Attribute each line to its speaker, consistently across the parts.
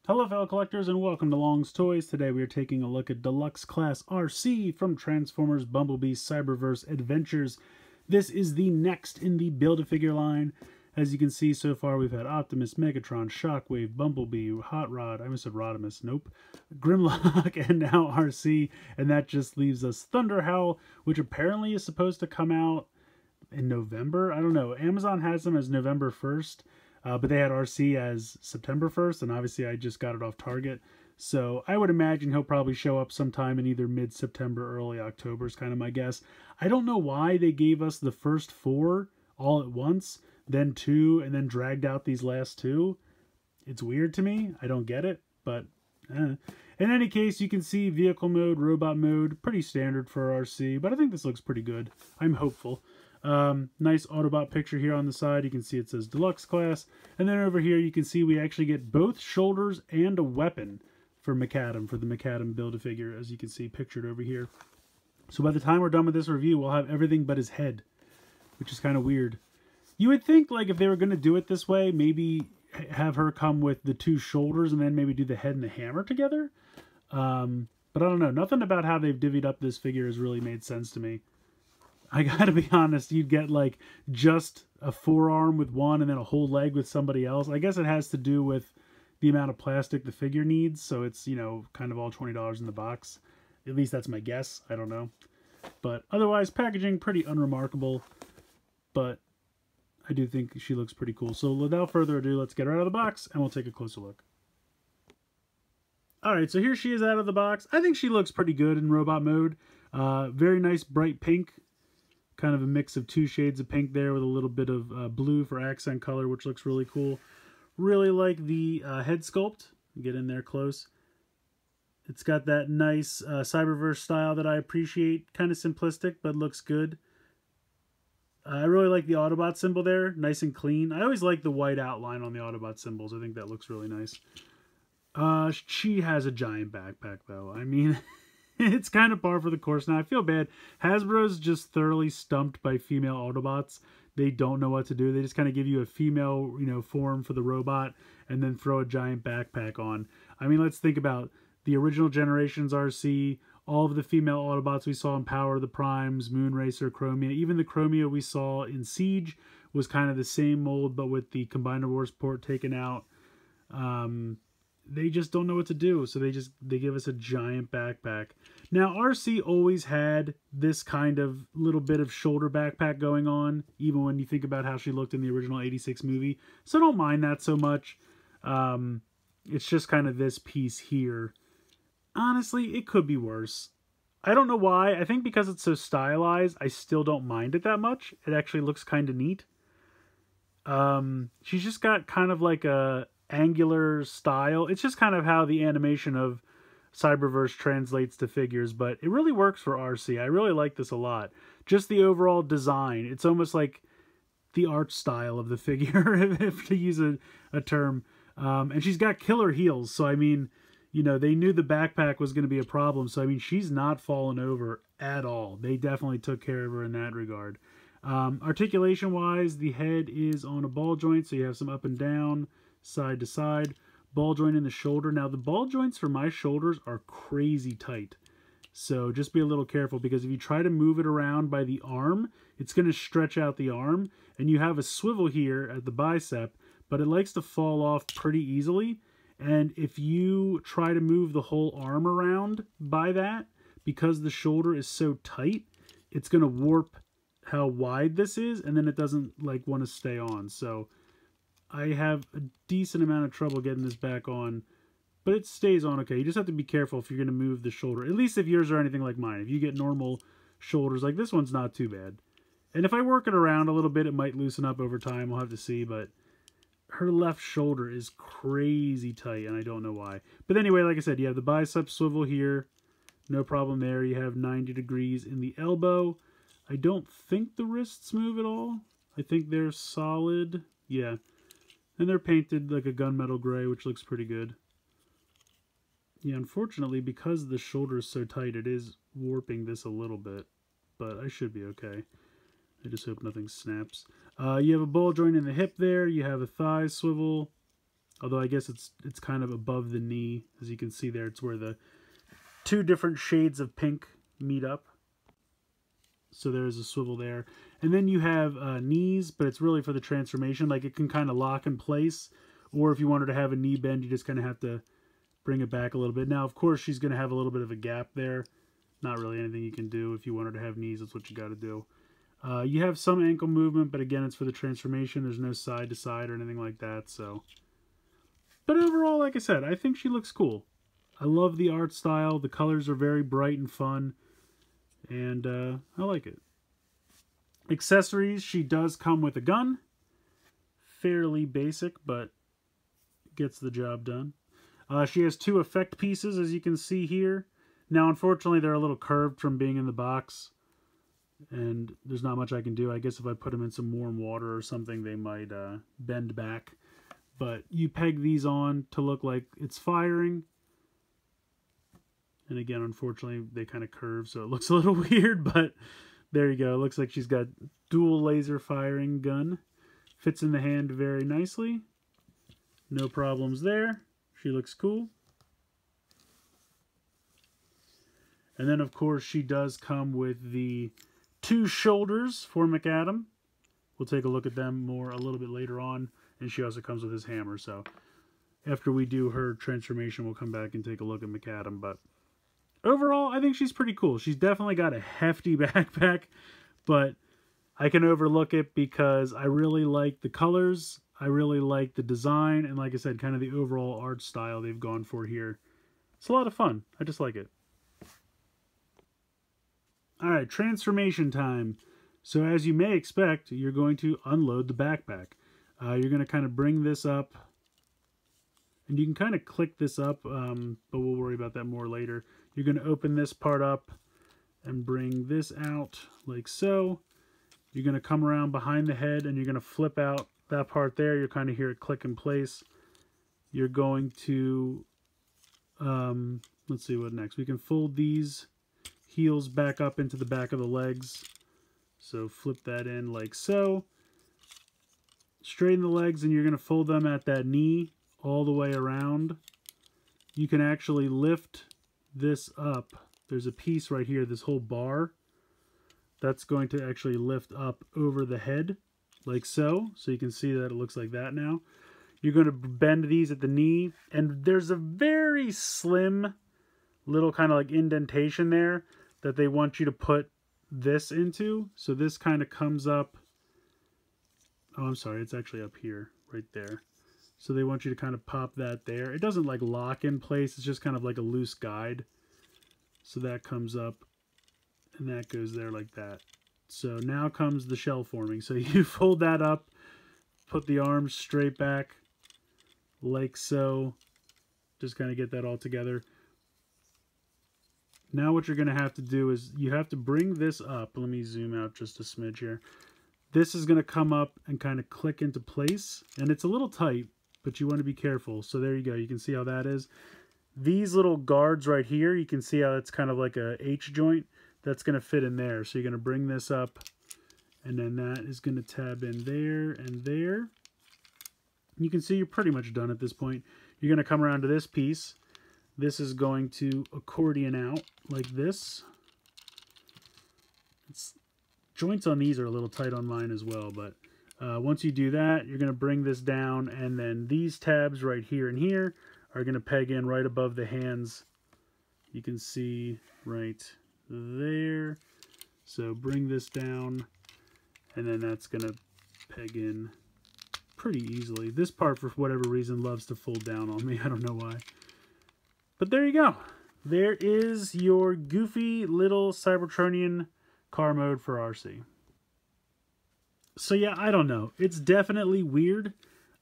Speaker 1: Hello fellow collectors and welcome to Long's Toys. Today we are taking a look at Deluxe Class RC from Transformers Bumblebee Cyberverse Adventures. This is the next in the Build-A-Figure line. As you can see so far we've had Optimus, Megatron, Shockwave, Bumblebee, Hot Rod, I almost said Rodimus, nope, Grimlock, and now RC, and that just leaves us Thunderhowl, which apparently is supposed to come out in November. I don't know, Amazon has them as November 1st. But they had RC as September 1st, and obviously I just got it off Target. So I would imagine he'll probably show up sometime in either mid-September, early October is kind of my guess. I don't know why they gave us the first 4 all at once, then 2, and then dragged out these last 2. It's weird to me. I don't get it, but in any case, you can see vehicle mode, robot mode, pretty standard for RC, but I think this looks pretty good. I'm hopeful. Nice Autobot picture here on the side. You can see it says Deluxe Class. And then over here you can see we actually get both shoulders and a weapon for McAdam, for the McAdam Build-A-Figure, as you can see pictured over here. So by the time we're done with this review, we'll have everything but his head, which is kind of weird. You would think, like, if they were going to do it this way, maybe have her come with the 2 shoulders and then maybe do the head and the hammer together. But I don't know. Nothing about how they've divvied up this figure has really made sense to me. I gotta be honest, you'd get like just a forearm with one and then a whole leg with somebody else. I guess it has to do with the amount of plastic the figure needs, so it's, you know, kind of all $20 in the box. At least that's my guess. I don't know. But otherwise, packaging pretty unremarkable, but I do think she looks pretty cool. So without further ado, let's get her out of the box and we'll take a closer look. Alright, so here she is out of the box. I think she looks pretty good in robot mode. Very nice bright pink. Kind of a mix of 2 shades of pink there with a little bit of blue for accent color, which looks really cool. Really like the head sculpt. Get in there close. It's got that nice Cyberverse style that I appreciate. Kind of simplistic, but looks good. I really like the Autobot symbol there. Nice and clean. I always like the white outline on the Autobot symbols. I think that looks really nice. She has a giant backpack, though. I mean... It's kind of par for the course now. I feel bad. Hasbro's just thoroughly stumped by female Autobots. They don't know what to do. They just kind of give you a female, you know, form for the robot and then throw a giant backpack on. I mean, let's think about the original Generations RC, all of the female Autobots we saw in Power of the Primes, Moonracer, Chromia. Even the Chromia we saw in Siege was kind of the same mold, but with the Combiner Wars port taken out. They just don't know what to do, so they give us a giant backpack. Now, RC always had this kind of little bit of shoulder backpack going on, even when you think about how she looked in the original 86 movie. So don't mind that so much. It's just kind of this piece here. Honestly, it could be worse. I don't know why. I think because it's so stylized, I still don't mind it that much. It actually looks kind of neat. She's just got kind of like a angular style. It's just kind of how the animation of Cyberverse translates to figures, but it really works for RC. I really like this a lot. Just the overall design. It's almost like the art style of the figure, if to use a term. And she's got killer heels, so I mean, you know, they knew the backpack was going to be a problem, so I mean, she's not fallen over at all. They definitely took care of her in that regard. Articulation-wise, the head is on a ball joint, so you have some up and down, side to side. Ball joint in the shoulder. Now the ball joints for my shoulders are crazy tight, so just be a little careful, because if you try to move it around by the arm, it's going to stretch out the arm, and you have a swivel here at the bicep, but it likes to fall off pretty easily. And if you try to move the whole arm around by that, because the shoulder is so tight, it's going to warp how wide this is, and then it doesn't like want to stay on. So I have a decent amount of trouble getting this back on, but it stays on okay. You just have to be careful if you're going to move the shoulder. At least if yours are anything like mine. If you get normal shoulders, like this one's not too bad. And if I work it around a little bit, it might loosen up over time. We'll have to see, but her left shoulder is crazy tight, and I don't know why. But anyway, like I said, you have the bicep swivel here. No problem there. You have 90 degrees in the elbow. I don't think the wrists move at all. I think they're solid. Yeah. And they're painted like a gunmetal gray, which looks pretty good. Yeah, unfortunately, because the shoulder is so tight, it is warping this a little bit. But I should be okay. I just hope nothing snaps. You have a ball joint in the hip there. You have a thigh swivel. Although I guess it's kind of above the knee. As you can see there, it's where the two different shades of pink meet up. So there's a swivel there. And then you have knees, but it's really for the transformation. Like, it can kind of lock in place. Or if you wanted to have a knee bend, you just kind of have to bring it back a little bit. Now, of course, she's going to have a little bit of a gap there. Not really anything you can do. If you want her to have knees, that's what you got to do. You have some ankle movement, but again, it's for the transformation. There's no side to side or anything like that. So, but overall, like I said, I think she looks cool. I love the art style. The colors are very bright and fun. And I like it. Accessories, she does come with a gun. Fairly basic, but gets the job done. She has two effect pieces, as you can see here. Now, unfortunately, they're a little curved from being in the box. And there's not much I can do. I guess if I put them in some warm water or something, they might bend back. But you peg these on to look like it's firing. And again, unfortunately, they kind of curve, so it looks a little weird, but there you go. It looks like she's got dual laser firing gun. Fits in the hand very nicely. No problems there. She looks cool. And then, of course, she does come with the two shoulders for McAdam. We'll take a look at them a little bit later on. And she also comes with his hammer, so after we do her transformation, we'll come back and take a look at McAdam, but overall, I think she's pretty cool. She's definitely got a hefty backpack, but I can overlook it because I really like the colors. I really like the design. And like I said, kind of the overall art style they've gone for here. It's a lot of fun. I just like it. All right, transformation time. So as you may expect, you're going to unload the backpack. You're going to kind of bring this up. And you can kind of click this up, but we'll worry about that more later. You're going to open this part up and bring this out like so. You're going to come around behind the head and you're going to flip out that part there. You'll kind of hear it click in place. You're going to, let's see what next. We can fold these heels back up into the back of the legs. So flip that in like so. Straighten the legs and you're going to fold them at that knee all the way around. You can actually lift this up. There's a piece right here, this whole bar, that's going to actually lift up over the head like so. So you can see that it looks like that now. You're going to bend these at the knee, and there's a very slim little kind of like indentation there that they want you to put this into. So this kind of comes up. Oh, I'm sorry, it's actually up here, right there. So they want you to kind of pop that there. It doesn't like lock in place. It's just kind of like a loose guide. So that comes up and that goes there like that. So now comes the shell forming. So you fold that up, put the arms straight back like so. Just kind of get that all together. Now what you're going to have to do is you have to bring this up. Let me zoom out just a smidge here. This is going to come up and kind of click into place. And it's a little tight, but you want to be careful. So there you go. You can see how that is. These little guards right here, you can see how it's kind of like a H joint. That's going to fit in there. So you're going to bring this up, and then that is going to tab in there and there. You can see you're pretty much done at this point. You're going to come around to this piece. This is going to accordion out like this. Joints on these are a little tight on mine as well, but once you do that, you're going to bring this down, and then these tabs right here and here are going to peg in right above the hands. You can see right there. So bring this down, and then that's going to peg in pretty easily. This part, for whatever reason, loves to fold down on me. I don't know why. But there you go. There is your goofy little Cybertronian car mode for RC. So yeah, I don't know. It's definitely weird.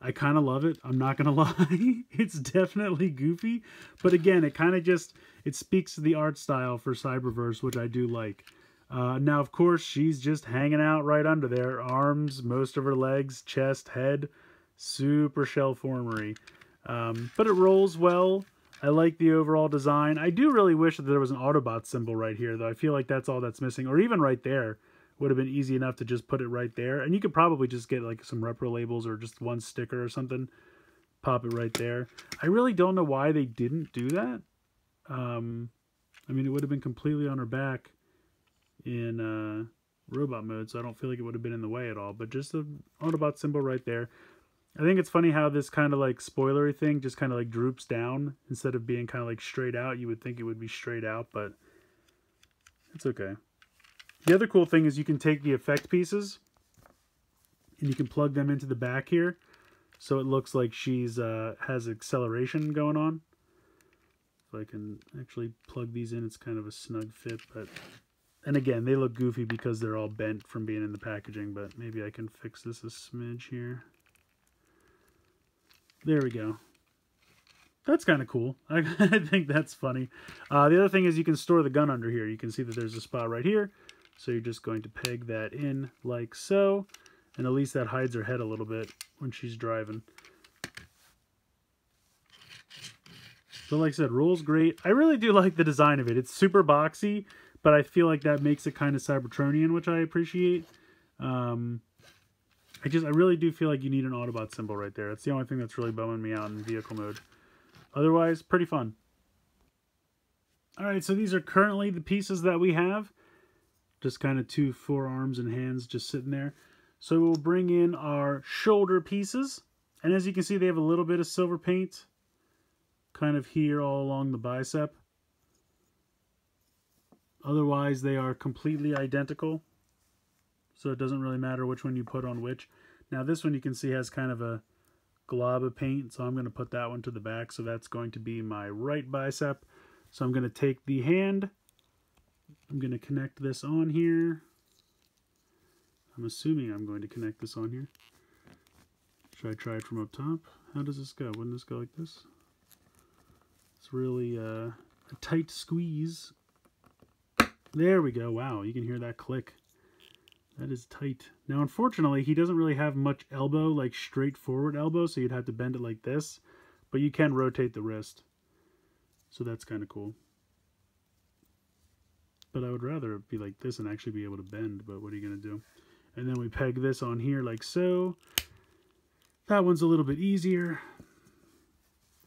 Speaker 1: I kind of love it. I'm not going to lie. It's definitely goofy. But again, it kind of just, it speaks to the art style for Cyberverse, which I do like. Now, of course, she's just hanging out right under there. Arms, most of her legs, chest, head, super shell formery. But it rolls well. I like the overall design. I do really wish that there was an Autobot symbol right here, though. I feel like that's all that's missing. Or even right there. Would have been easy enough to just put it right there. And you could probably just get like some repro labels or just one sticker or something. pop it right there. I really don't know why they didn't do that. I mean, it would have been completely on her back in robot mode, so I don't feel like it would have been in the way at all. But just the Autobot symbol right there. I think it's funny how this kind of like spoilery thing just kind of like droops down instead of being kind of like straight out. You would think it would be straight out, but it's okay. The other cool thing is you can take the effect pieces and you can plug them into the back here, so it looks like she's has acceleration going on. If I can actually plug these in, it's kind of a snug fit, but and again, they look goofy because they're all bent from being in the packaging, but maybe I can fix this a smidge here. There we go. That's kind of cool. I think that's funny. The other thing is you can store the gun under here. You can see that there's a spot right here. So you're just going to peg that in like so. And at least that hides her head a little bit when she's driving. So like I said, rolls great. I really do like the design of it. It's super boxy, but I feel like that makes it kind of Cybertronian, which I appreciate. I really do feel like you need an Autobot symbol right there. That's the only thing that's really bumming me out in vehicle mode. Otherwise, pretty fun. Alright, so these are currently the pieces that we have. Just kind of 2 forearms and hands just sitting there. So we'll bring in our shoulder pieces. And as you can see, they have a little bit of silver paint kind of here all along the bicep. Otherwise, they are completely identical. So it doesn't really matter which one you put on which. Now this one you can see has kind of a glob of paint, so I'm going to put that one to the back. So that's going to be my right bicep. So I'm going to take the hand. I'm going to connect this on here. I'm assuming I'm going to connect this on here. Should I try it from up top? How does this go? Wouldn't this go like this? It's really a tight squeeze. There we go. Wow, you can hear that click. That is tight. Now, unfortunately, he doesn't really have much elbow, like straightforward elbow, so you'd have to bend it like this. But you can rotate the wrist. So that's kind of cool. But I would rather it be like this and actually be able to bend, but what are you going to do? And then we peg this on here like so. That one's a little bit easier.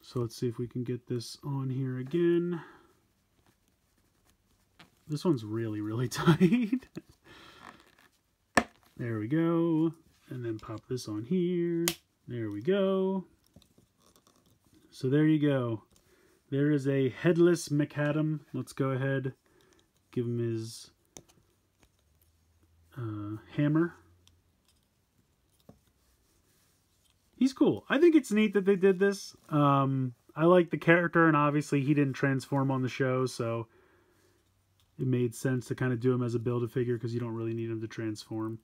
Speaker 1: So let's see if we can get this on here again. This one's really, really tight. There we go. And then pop this on here. There we go. So there you go. There is a headless McAdam. Let's go ahead, give him his hammer. He's cool. I think it's neat that they did this. I like the character, and obviously he didn't transform on the show, so it made sense to kind of do him as a Build-A-Figure because you don't really need him to transform.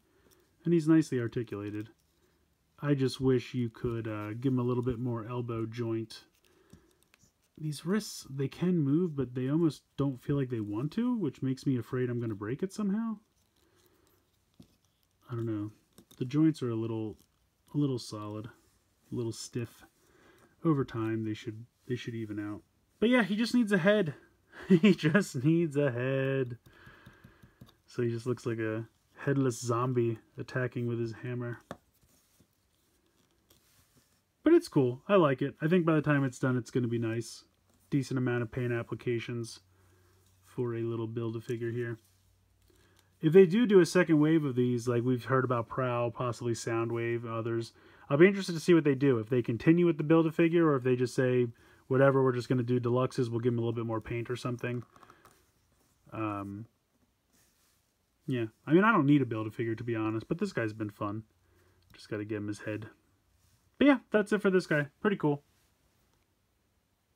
Speaker 1: And he's nicely articulated. I just wish you could give him a little bit more elbow joint. These wrists, they can move, but they almost don't feel like they want to, which makes me afraid I'm going to break it somehow. I don't know. The joints are a little solid, a little stiff. Over time, they should even out. But yeah, he just needs a head. He just needs a head. So he just looks like a headless zombie attacking with his hammer. But it's cool. I like it. I think by the time it's done, it's going to be nice. Decent amount of paint applications for a little Build-A-Figure here. If they do a second wave of these, like we've heard about Prowl, possibly Soundwave, others, I'll be interested to see what they do. If they continue with the Build-A-Figure, or if they just say, whatever, we're just going to do deluxes, we'll give them a little bit more paint or something. Yeah, I mean, I don't need a Build-A-Figure, to be honest, but this guy's been fun. Just got to give him his head. But yeah, that's it for this guy. Pretty cool.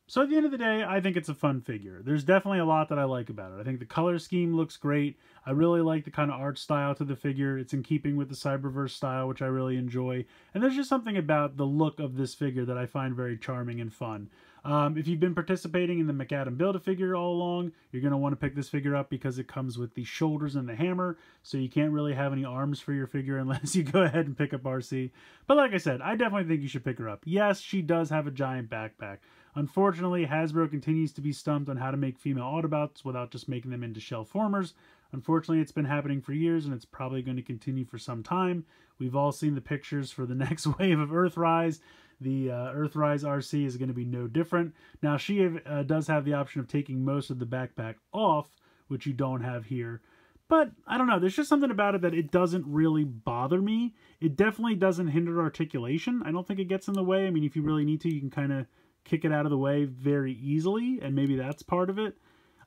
Speaker 1: So at the end of the day, I think it's a fun figure. There's definitely a lot that I like about it. I think the color scheme looks great. I really like the kind of art style to the figure. It's in keeping with the Cyberverse style, which I really enjoy. And there's just something about the look of this figure that I find very charming and fun. If you've been participating in the McAdam Build-A-Figure all along, you're going to want to pick this figure up because it comes with the shoulders and the hammer, so you can't really have any arms for your figure unless you go ahead and pick up RC. But like I said, I definitely think you should pick her up. Yes, she does have a giant backpack. Unfortunately, Hasbro continues to be stumped on how to make female Autobots without just making them into shell formers. Unfortunately, it's been happening for years, and it's probably going to continue for some time. We've all seen the pictures for the next wave of Earthrise. The Earthrise RC is going to be no different. Now, she does have the option of taking most of the backpack off, which you don't have here. But, I don't know, there's just something about it that it doesn't really bother me. It definitely doesn't hinder articulation. I don't think it gets in the way. I mean, if you really need to, you can kind of kick it out of the way very easily, and maybe that's part of it.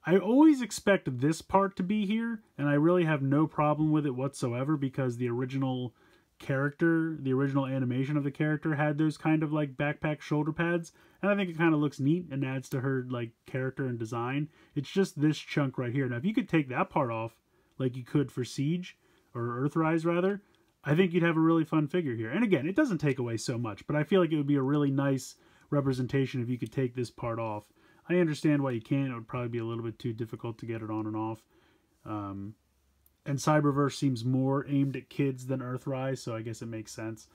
Speaker 1: I always expect this part to be here, and I really have no problem with it whatsoever because the original character, the original animation of the character had those kind of like backpack shoulder pads, and I think it kind of looks neat and adds to her like character and design. It's just this chunk right here. Now, if you could take that part off, like you could for Siege, or Earthrise rather, I think you'd have a really fun figure here. And again, it doesn't take away so much, but I feel like it would be a really nice representation if you could take this part off. I understand why you can't. It would probably be a little bit too difficult to get it on and off. And Cyberverse seems more aimed at kids than Earthrise, so I guess it makes sense.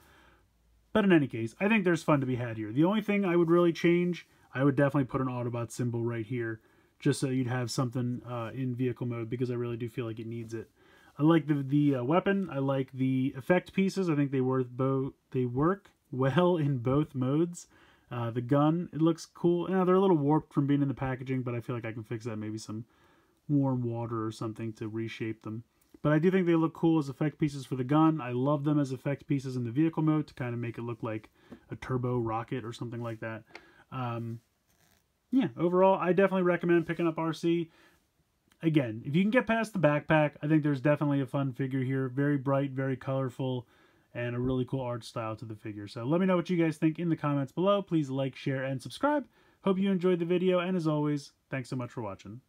Speaker 1: But in any case, I think there's fun to be had here. The only thing I would really change, I would definitely put an Autobot symbol right here, just so you'd have something in vehicle mode, because I really do feel like it needs it. I like the weapon. I like the effect pieces. I think they work well in both modes. The gun, it looks cool. Now, they're a little warped from being in the packaging, but I feel like I can fix that. Maybe some warm water or something to reshape them. But I do think they look cool as effect pieces for the gun. I love them as effect pieces in the vehicle mode to kind of make it look like a turbo rocket or something like that. Yeah, overall, I definitely recommend picking up RC. Again, if you can get past the backpack, I think there's definitely a fun figure here. Very bright, very colorful, and a really cool art style to the figure. So let me know what you guys think in the comments below. Please like, share, and subscribe. Hope you enjoyed the video, and as always, thanks so much for watching.